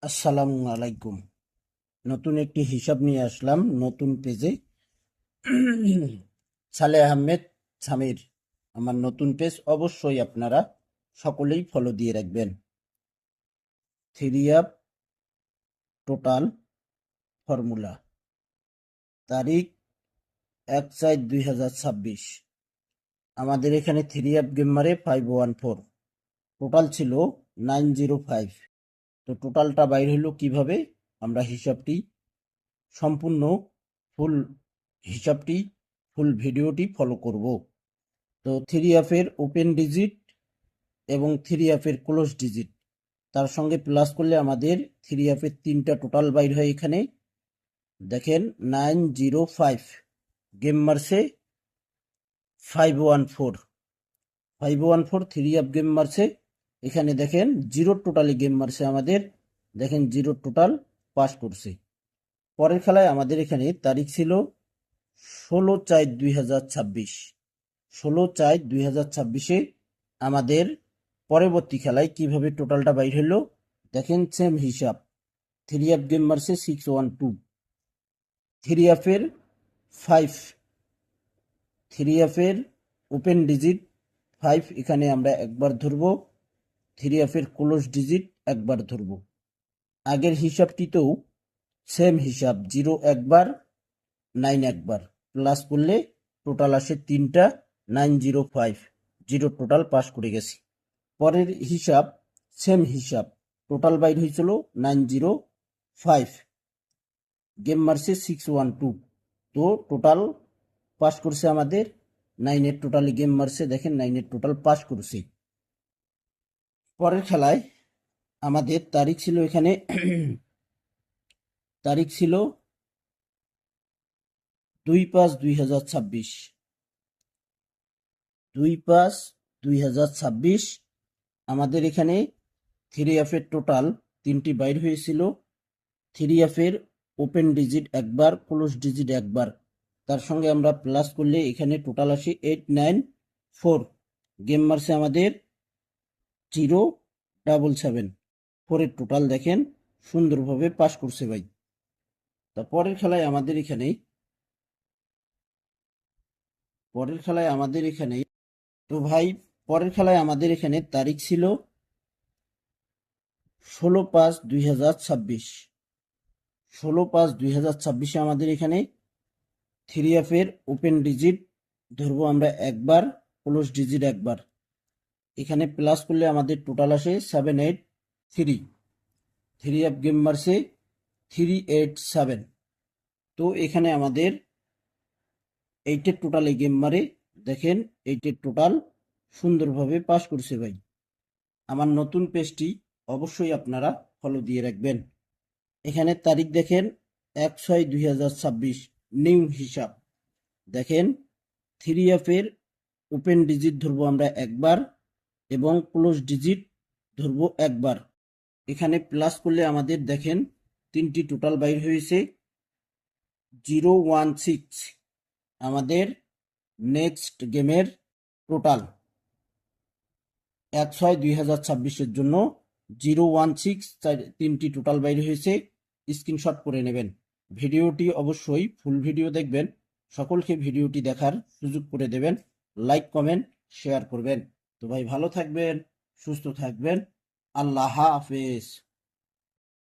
আসসালামু আলাইকুম। নতুন একটি হিসাব নিয়ে আসলাম নতুন পেজে। সালেহ আহমেদ সামির আমার নতুন পেজ, অবশ্যই আপনারা সকলেই ফলো দিয়ে রাখবেন। থ্রি আপ টোটাল ফর্মুলা, তারিখ 1/4/2026। আমাদের এখানে থ্রি আপ গেমারে 514, টোটাল ছিল 905। তো টোটালটা বাইর হলো কিভাবে, আমরা হিসাবটি সম্পূর্ণ ফুল হিসাবটি ফুল ভিডিওটি ফলো করব। তো থ্রি এফের ওপেন ডিজিট এবং থ্রি এফের ক্লোজ ডিজিট তার সঙ্গে প্লাস করলে আমাদের থ্রি এফের তিনটা টোটাল বাইর হয়। এখানে দেখেন 905, গেম মারছে 514 থ্রি এফ গেম মারছে। এখানে দেখেন জিরো টোটালি গেম মারছে আমাদের, দেখেন জিরো টোটাল পাস করছে। পরের খেলায় আমাদের এখানে তারিখ ছিল 16/4/2026। 16/4/2026-এ আমাদের পরবর্তী খেলায় কিভাবে টোটালটা বাইর হলো দেখেন। সেম হিসাব, থ্রি এফ গেম মারছে 612, থ্রি এফের 5, থ্রি এফের ওপেন ডিজিট 5, এখানে আমরা একবার ধরব। থ্রি এফের ক্লোজ ডিজিট একবার ধরব। আগের হিসাবটিতেও সেম হিসাব, জিরো একবার 9 একবার, প্লাস করলে টোটাল আসে তিনটা, 905, জিরো টোটাল পাস করে গেছি। পরের হিসাব সেম হিসাব, টোটাল বাইর হয়েছিল 905, গেম মারছে 612। তো টোটাল পাস করছে আমাদের 9-এর টোটালি গেম মারছে, দেখেন 9-এর টোটাল পাস করছে। পরের খেলায় আমাদের তারিখ ছিল এখানে তারিখ ছিল 2/5/2026, 2/5/2026। আমাদের এখানে থ্রি এফের টোটাল তিনটি বাইর হয়েছিল। থ্রি এফের ওপেন ডিজিট একবার, ক্লোজ ডিজিট একবার, তার সঙ্গে আমরা প্লাস করলে এখানে টোটাল আসে 894। গেম মারছে আমাদের 077, 4-এর টোটাল দেখেন সুন্দরভাবে পাস করছে ভাই। তা পরের খেলায় আমাদের এখানে তো ভাই পরের খেলায় আমাদের এখানে তারিখ ছিল 16/5/2026। 16/5/2026-এ আমাদের এখানে থ্রি এফের ওপেন ডিজিট ধরবো আমরা একবার, ক্লোজ ডিজিট একবার, এখানে প্লাস করলে আমাদের টোটাল আসে 783। থ্রি এফ গেম মারছে 387। তো এখানে আমাদের 8-এর টোটালে গেম মারে, দেখেন 8-এর টোটাল সুন্দরভাবে পাস করছে ভাই। আমার নতুন পেজটি অবশ্যই আপনারা ফলো দিয়ে রাখবেন। এখানে তারিখ দেখেন 1/6/2026, নিউ হিসাব। দেখেন থ্রি এফের ওপেন ডিজিট ধরবো আমরা একবার এবং ক্লোজ ডিজিট ধরবো একবার, এখানে প্লাস করলে আমাদের দেখেন তিনটি টোটাল বাইর হয়েছে 016। আমাদের নেক্সট গেমের টোটাল 1/6/2026-এর জন্য 016 তিনটি টোটাল বাইর হয়েছে। স্ক্রিনশট করে নেবেন। ভিডিওটি অবশ্যই ফুল ভিডিও দেখবেন, সকলকে ভিডিওটি দেখার সুযোগ করে দেবেন, লাইক কমেন্ট শেয়ার করবেন। তো ভাই ভালো থাকবেন, সুস্থ থাকবেন, আল্লাহ হাফেজ।